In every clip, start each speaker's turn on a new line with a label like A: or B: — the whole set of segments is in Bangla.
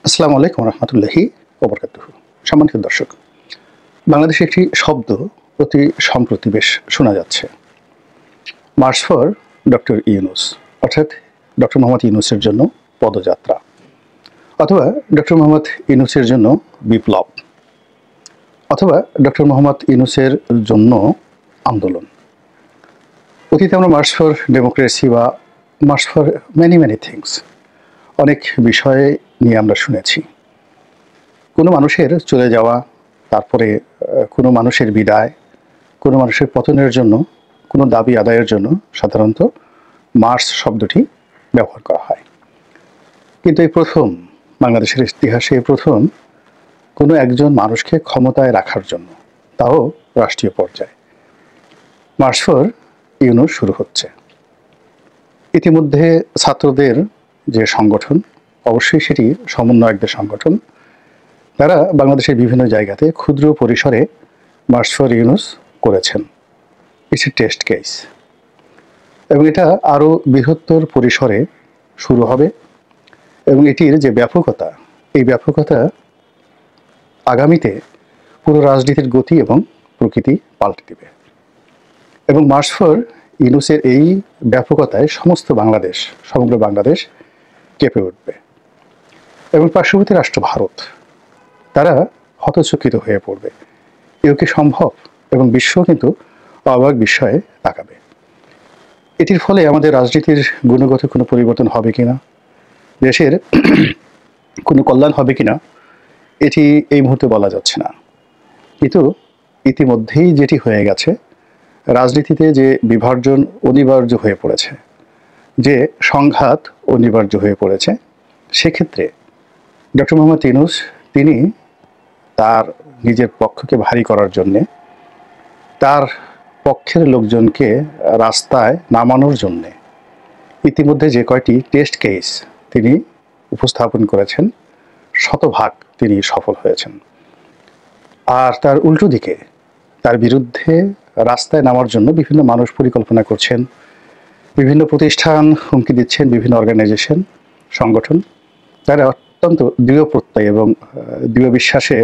A: আসসালামু আলাইকুম রহমতুল্লাহি ওবরকাতুহু। সম্মানিত দর্শক, বাংলাদেশে একটি শব্দ অতি সম্প্রতি বেশ শোনা যাচ্ছে, মার্চ ফর ডক্টর ইউনূস, অর্থাৎ ডক্টর মোহাম্মদ ইউনূসের জন্য পদযাত্রা, অথবা ডক্টর মোহাম্মদ ইউনূসের জন্য বিপ্লব, অথবা ডক্টর মোহাম্মদ ইউনূসের জন্য আন্দোলন। অতীতে আমরা মার্চ ফর ডেমোক্রেসি বা মার্চ ফর মেনি থিংস অনেক বিষয়ে নিয়ে আমরা শুনেছি। কোনো মানুষের চলে যাওয়া, তারপরে কোনো মানুষের বিদায়, কোনো মানুষের পতনের জন্য, কোনো দাবি আদায়ের জন্য সাধারণত মার্চ শব্দটি ব্যবহার করা হয়। কিন্তু এই প্রথম বাংলাদেশের ইতিহাসে প্রথম কোনো একজন মানুষকে ক্ষমতায় রাখার জন্য, তাও রাষ্ট্রীয় পর্যায়ে, মার্চ ফর ইউনূস শুরু হচ্ছে। ইতিমধ্যে ছাত্রদের যে সংগঠন, অবশ্যই সেটি সমন্বয়কদের সংগঠন, তারা বাংলাদেশের বিভিন্ন জায়গাতে ক্ষুদ্র পরিসরে মার্চ ফর ইউনূস করেছেন। ইটস এ টেস্ট কেস, এবং এটা আরও বৃহত্তর পরিসরে শুরু হবে, এবং এটির যে ব্যাপকতা, এই ব্যাপকতা আগামীতে পুরো রাজনীতির গতি এবং প্রকৃতি পাল্টে দেবে। এবং মার্চ ফর ইউনূসের এই ব্যাপকতায় সমগ্র বাংলাদেশ কেঁপে উঠবে, এবং পার্শ্ববর্তী রাষ্ট্র ভারত, তারা হতচকিত হয়ে পড়বে। এও কি সম্ভব? এবং বিশ্ব কিন্তু অবাক বিস্ময়ে তাকাবে। এটির ফলে আমাদের রাজনীতির গুণগত কোনো পরিবর্তন হবে কিনা, দেশের কোনো কল্যাণ হবে কিনা, এটি এই মুহূর্তে বলা যাচ্ছে না। কিন্তু ইতিমধ্যেই যেটি হয়ে গেছে, রাজনীতিতে যে বিভাজন অনিবার্য হয়ে পড়েছে, যে সংঘাত অনিবার্য হয়ে পড়েছে, সেক্ষেত্রে ডক্টর মোহাম্মদ ইউনূস তিনি তার নিজের পক্ষকে ভারী করার জন্যে, তার পক্ষের লোকজনকে রাস্তায় নামানোর জন্যে ইতিমধ্যে যে কয়টি টেস্ট কেস তিনি উপস্থাপন করেছেন, শতভাগ তিনি সফল হয়েছেন। আর তার উল্টো দিকে তার বিরুদ্ধে রাস্তায় নামার জন্য বিভিন্ন মানুষ পরিকল্পনা করছেন, বিভিন্ন প্রতিষ্ঠান হুমকি দিচ্ছেন, বিভিন্ন অর্গানাইজেশন, সংগঠন, তারা অত্যন্ত দৃঢ় প্রত্যয় এবং দৃঢ় বিশ্বাসে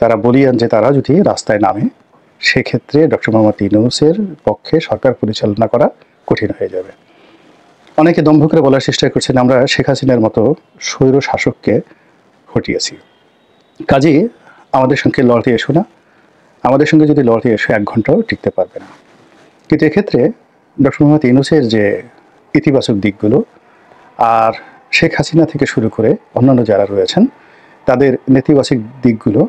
A: তারা বলিয়ান যে তারা যদি রাস্তায় নামে, সেক্ষেত্রে ডক্টর মোহাম্মদ ইউনূসের পক্ষে সরকার পরিচালনা করা কঠিন হয়ে যাবে। অনেকে দম্ভ করে বলার চেষ্টা করছেন, আমরা শেখ হাসিনার মতো স্বৈর শাসককে হটিয়েছি, কাজেই আমাদের সঙ্গে লড়তে এসো না, আমাদের সঙ্গে যদি লড়তে এসো 1 ঘন্টাও টিকতে পারবে না। কিন্তু এক্ষেত্রে ডক্টর মোহাম্মদ ইউনূসের যে ইতিবাচক দিকগুলো, আর শেখ হাসিনা থেকে শুরু করে অন্যান্য যারা রয়েছেন, তাদের নেতিবাচক দিকগুলো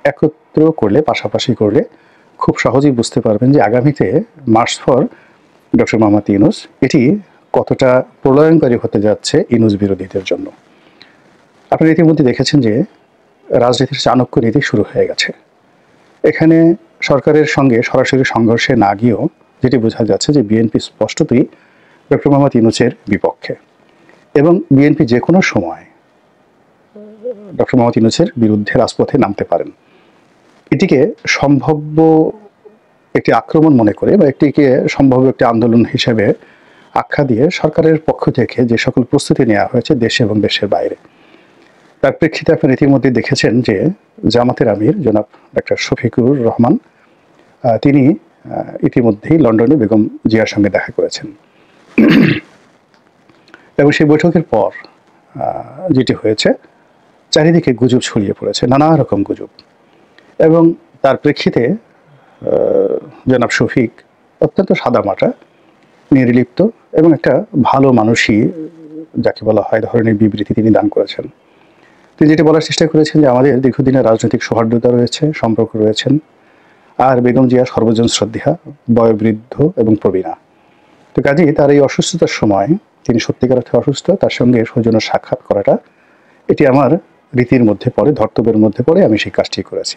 A: একত্র করলে, পাশাপাশি করলে খুব সহজেই বুঝতে পারবেন যে আগামীতে March for doctor Mohammad Yunus এটি কতটা প্রলয়ঙ্করী হতে যাচ্ছে ইউনূস বিরোধীদের জন্য। আপনারা ইতিমধ্যে দেখেছেন যে রাজনীতির চাণক্য নীতি শুরু হয়ে গেছে। এখানে সরকারের সঙ্গে সরাসরি সংঘর্ষে না গিয়েও যেটি বোঝা যাচ্ছে যে বিএনপি স্পষ্টতই ডক্টর মোহাম্মদ ইউনূসের বিপক্ষে, এবং বিএনপি যে কোনো সময় ডক্টর মোহাম্মদ ইউনূসের বিরুদ্ধে রাজপথে নামতে পারেন। এটিকে সম্ভাব্য একটি আক্রমণ মনে করে বা এটিকে সম্ভাব্য একটি আন্দোলন হিসেবে আখ্যা দিয়ে সরকারের পক্ষ থেকে যে সকল প্রস্তুতি নেওয়া হয়েছে দেশে এবং দেশের বাইরে, তার প্রেক্ষিতে আপনারা ইতিমধ্যে দেখেছেন যে জামাতের আমির জনাব ডক্টর শফিকুর রহমান তিনি ইতিমধ্যেই লন্ডনে বেগম জিয়ার সঙ্গে দেখা করেছেন, এবং সেই বৈঠকের পর যেটি হয়েছে, চারিদিকে গুজব ছড়িয়ে পড়েছে, নানা রকম গুজব, এবং তার প্রেক্ষিতে জনাব শফিক অত্যন্ত সাদামাটা, নির্লিপ্ত এবং একটা ভালো মানুষই যাকে বলা হয় ধরনের বিবৃতি তিনি দান করেছেন। তিনি যেটি বলার চেষ্টা করেছেন যে আমাদের দীর্ঘদিনের রাজনৈতিক সৌহার্দ্যতা রয়েছে, সম্পর্ক রয়েছেন, আর বেগম জিয়া সর্বজন শ্রদ্ধা, বয়োবৃদ্ধ এবং প্রবীণা। তো কাজেই তার এই অসুস্থতার সময়, তিনি সত্যিকার অর্থে অসুস্থ, তার সঙ্গে সৌজন্য সাক্ষাৎ করাটা এটি আমার রীতির মধ্যে পড়ে, ধর্তব্যের মধ্যে পড়ে, আমি সেই কাজটি করেছি।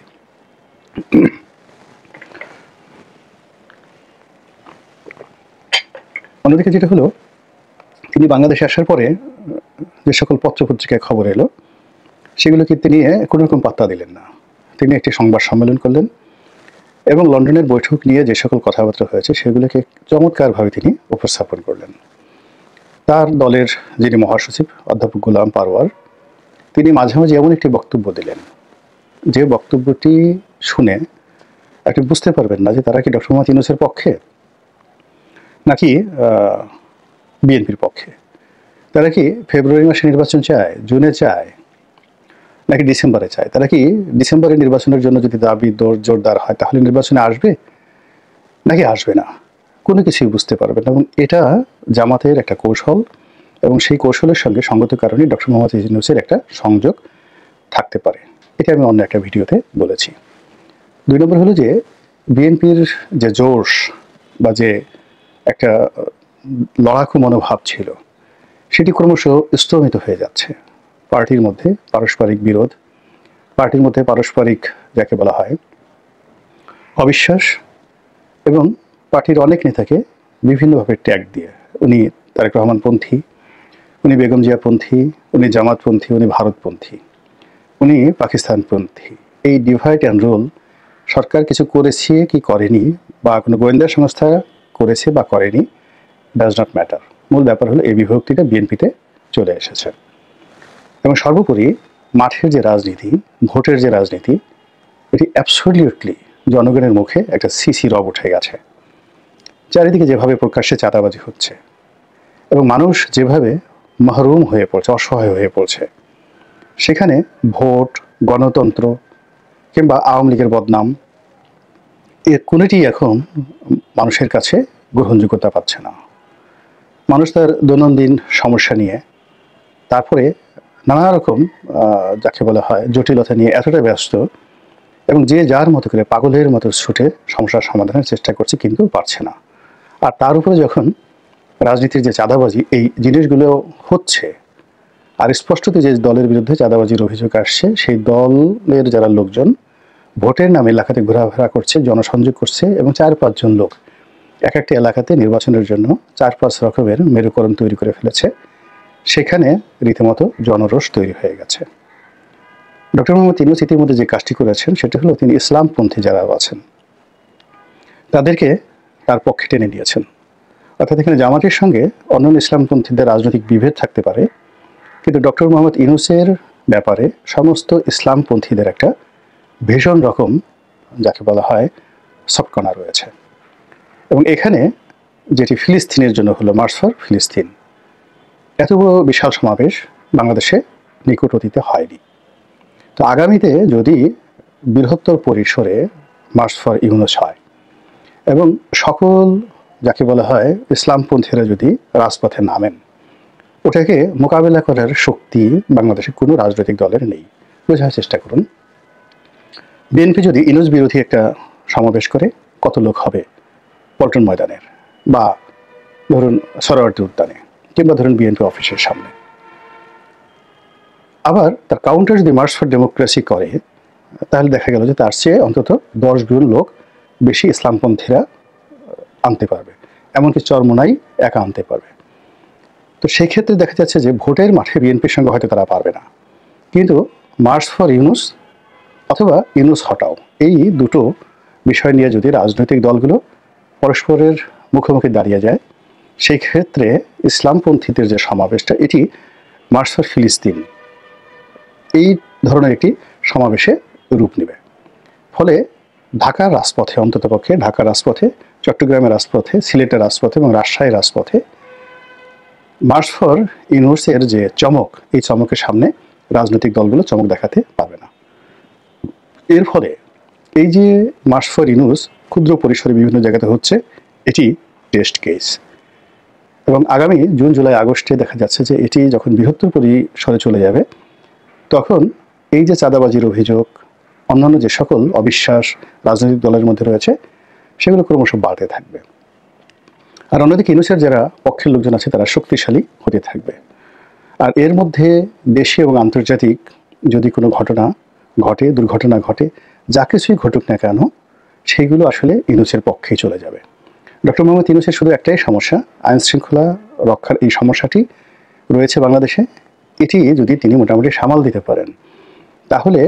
A: অন্যদিকে যেটা হলো, তিনি বাংলাদেশে আসার পরে যে সকল পত্রপত্রিকায় খবর এলো, সেগুলোকে তিনি কোনো রকম পাত্তা দিলেন না। তিনি একটি সংবাদ সম্মেলন করলেন, এবং লন্ডনের বৈঠক নিয়ে যে সকল কথাবার্তা হয়েছে সেগুলোকে চমৎকারভাবে তিনি উপস্থাপন করলেন। তার দলের যিনি মহাসচিব অধ্যাপক গোলাম পারওয়ার, তিনি মাঝে মাঝে এমন একটি বক্তব্য দিলেন, যে বক্তব্যটি শুনে আপনি বুঝতে পারবেন না যে তারা কি ডক্টর মোহাম্মদ ইউনূসের পক্ষে নাকি বিএনপির পক্ষে। তারা কি ফেব্রুয়ারি মাসে নির্বাচন চায়, জুনে চায়, নাকি ডিসেম্বরে চায়? তারা কি ডিসেম্বরে নির্বাচনের জন্য যদি দাবি জোরদার হয় তাহলে নির্বাচনে আসবে নাকি আসবে না? কোনো কিছুই বুঝতে পারবেন না। এবং এটা জামাতের একটা কৌশল, এবং সেই কৌশলের সঙ্গে সঙ্গত কারণে ডক্টর মোহাম্মদ ইউনূসের একটা সংযোগ থাকতে পারে। এটা আমি অন্য একটা ভিডিওতে বলেছি। 2 নম্বর হলো যে বিএনপির যে জোশ বা যে একটা লড়াকু মনোভাব ছিল, সেটি ক্রমশ স্তমিত হয়ে যাচ্ছে। পার্টির মধ্যে পারস্পরিক বিরোধ, পার্টির মধ্যে পারস্পরিক যাকে বলা হয় অবিশ্বাস, এবং পার্টির অনেক নেতাকে বিভিন্নভাবে ট্যাগ দিয়ে, উনি তারেক রহমানপন্থী, উনি বেগম জিয়াপন্থী, উনি জামাতপন্থী, উনি ভারতপন্থী, উনি পাকিস্তানপন্থী, এই ডিভাইড অ্যান্ড রুল সরকার কিছু করেছে কি করেনি, বা কোনো গোয়েন্দা সংস্থা করেছে বা করেনি, ডাজ নট ম্যাটার। মূল ব্যাপার হলো এই বিভক্তিটা বিএনপিতে চলে এসেছে। এবং সর্বোপরি মাঠের যে রাজনীতি, ভোটের যে রাজনীতি, এটি অ্যাবসলিউটলি জনগণের মুখে একটা সিসি রব উঠে গেছে। চারিদিকে যেভাবে প্রকাশ্যে চাঁদাবাজি হচ্ছে এবং মানুষ যেভাবে মাহরুম হয়ে পড়ছে, অসহায় হয়ে পড়ছে, সেখানে ভোট, গণতন্ত্র কিংবা আওয়ামী লীগের বদনাম, এর কোনোটি এখন মানুষের কাছে গ্রহণযোগ্যতা পাচ্ছে না। মানুষ তার দৈনন্দিন সমস্যা নিয়ে, তারপরে নানা রকম যাকে বলা হয় জটিলতা নিয়ে এতটা ব্যস্ত, এবং যে যার মতো করে পাগলের মতো ছুটে সমস্যার সমাধানের চেষ্টা করছে, কিন্তু পারছে না। আর তার উপরে যখন রাজনীতির যে চাঁদাবাজি, এই জিনিসগুলো হচ্ছে, আর স্পষ্টত যে দলের বিরুদ্ধে চাঁদাবাজির অভিযোগ আসছে, সেই দলের যারা লোকজন ভোটের নামে এলাকাতে ঘোরাফেরা করছে, জনসংযোগ করছে, এবং 4-5 জন লোক এক একটা এলাকাতে নির্বাচনের জন্য 4-5 রকমের মেরুকরণ তৈরি করে ফেলেছে, সেখানে রীতিমতো জনরোষ তৈরি হয়ে গেছে। ডক্টর মোহাম্মদ ইউনূস ইতিমধ্যে যে কাজটি করেছেন সেটা হলো তিনি ইসলামপন্থী যারা আছেন তাদেরকে তার পক্ষে টেনে নিয়েছেন। অর্থাৎ এখানে জামাতের সঙ্গে অন্যান্য ইসলামপন্থীদের রাজনৈতিক বিভেদ থাকতে পারে, কিন্তু ডক্টর মোহাম্মদ ইউনূসের ব্যাপারে সমস্ত ইসলামপন্থীদের একটা ভীষণ রকম যাকে বলা হয় সফটকর্নার রয়েছে। এবং এখানে যেটি ফিলিস্তিনের জন্য হলো মার্চ ফর ফিলিস্তিন, এত বড় বিশাল সমাবেশ বাংলাদেশে নিকট অতীতে হয়নি। তো আগামীতে যদি বৃহত্তর পরিসরে মার্চ ফর ইউনূস হয় এবং সকল যাকে বলা হয় ইসলামপন্থীরা যদি রাজপথে নামেন, ওটাকে মোকাবেলা করার শক্তি বাংলাদেশে কোনো রাজনৈতিক দলের নেই। বোঝার চেষ্টা করুন, বিএনপি যদি ইউনূস বিরোধী একটা সমাবেশ করে, কত লোক হবে পল্টন ময়দানের, বা ধরুন সরোয়ার্দী উদ্যানে, কিংবা ধরুন বিএনপি অফিসের সামনে। আবার তার কাউন্টার যদি মার্চ ফর ডেমোক্রেসি করে, তাহলে দেখা গেল যে তার চেয়ে অন্তত 10 গুণ লোক বেশি ইসলামপন্থীরা আনতে পারবে, এমনকি চরমোনাই একা আনতে পারবে। তো সেই ক্ষেত্রে দেখা যাচ্ছে যে ভোটের মাঠে বিএনপির সঙ্গে হয়তো তারা পারবে না, কিন্তু মার্চ ফর ইউনূস অথবা ইউনূস হটাও, এই দুটো বিষয় নিয়ে যদি রাজনৈতিক দলগুলো পরস্পরের মুখোমুখি দাঁড়িয়ে যায়, সেই ক্ষেত্রে ইসলামপন্থীদের যে সমাবেশটা, এটি মার্চ ফর ফিলিস্তিন এই ধরনের একটি সমাবেশে রূপ নেবে। ফলে ঢাকার রাজপথে, অন্ততপক্ষে ঢাকার রাজপথে, চট্টগ্রামের রাজপথে, সিলেটের রাজপথে এবং রাজশাহীর রাজপথে মার্চ ফর ইউনূসের যে চমক, এই চমকের সামনে রাজনৈতিক দলগুলো চমক দেখাতে পারবে না। এর ফলে এই যে মার্চ ফর ইউনূস ক্ষুদ্র পরিসরে বিভিন্ন জায়গাতে হচ্ছে, এটি টেস্ট কেস, এবং আগামী জুন, জুলাই, আগস্টে দেখা যাচ্ছে যে এটি যখন বৃহত্তর পরিসরে চলে যাবে, তখন এই যে চাঁদাবাজির অভিযোগ, অন্যান্য যে সকল অবিশ্বাস রাজনৈতিক দলের মধ্যে রয়েছে, সেগুলো ক্রমশ বাড়তে থাকবে। আর অন্যদিকে ইউনূসের যারা পক্ষের লোকজন আছে তারা শক্তিশালী হতে থাকবে। আর এর মধ্যে দেশীয় এবং আন্তর্জাতিক যদি কোনো ঘটনা ঘটে, দুর্ঘটনা ঘটে, যা কিছুই ঘটুক না কেন, সেইগুলো আসলে ইউনূসের পক্ষেই চলে যাবে। ডক্টর মোহাম্মদ ইউনূসের শুধু একটাই সমস্যা, আইন শৃঙ্খলা রক্ষার এই সমস্যাটি রয়েছে বাংলাদেশে। এটি যদি তিনি মোটামুটি সামাল দিতে পারেন, তাহলে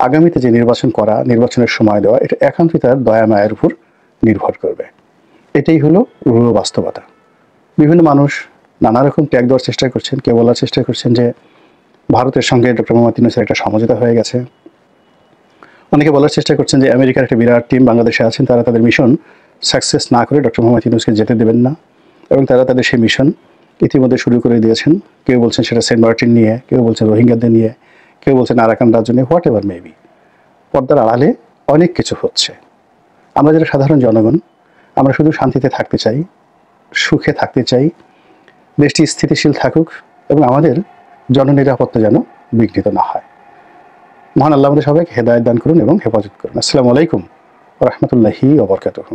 A: আগামীতে যে নির্বাচন করা, নির্বাচনের সময় দেওয়া, এটা একান্তই তার দয়া মায়ের উপর নির্ভর করবে। এটাই হলো রূঢ় বাস্তবতা। বিভিন্ন মানুষ নানা রকম ট্যাগ দেওয়ার চেষ্টা করছেন, কেউ বলার চেষ্টা করছেন যে ভারতের সঙ্গে ডক্টর মোহাম্মদ ইউনূসের একটা সমঝোতা হয়ে গেছে। অনেকে বলার চেষ্টা করছেন যে আমেরিকার একটা বিরাট টিম বাংলাদেশে আছেন, তারা তাদের মিশন সাকসেস না করে ডক্টর মোহাম্মদ ইউনূসকে যেতে দেবেন না, এবং তারা তাদের সেই মিশন ইতিমধ্যে শুরু করে দিয়েছেন। কেউ বলছেন সেটা সেন্ট মার্টিন নিয়ে, কেউ বলছেন রোহিঙ্গাদের নিয়ে, কেউ বলছেন আরাকান রাজ্য নিয়ে, হোয়াট এভার মেবি। পর্দার আড়ালে অনেক কিছু হচ্ছে। আমরা যারা সাধারণ জনগণ, আমরা শুধু শান্তিতে থাকতে চাই, সুখে থাকতে চাই, দেশটি স্থিতিশীল থাকুক এবং আমাদের জননিরাপত্তা যেন বিঘ্নিত না হয়। মহান আল্লাহ আমাদের সবাইকে হেদায়েত দান করুন এবং হেফাজত করুন। আসসালামু আলাইকুম ওয়া রাহমাতুল্লাহি ওয়া বারাকাতুহু।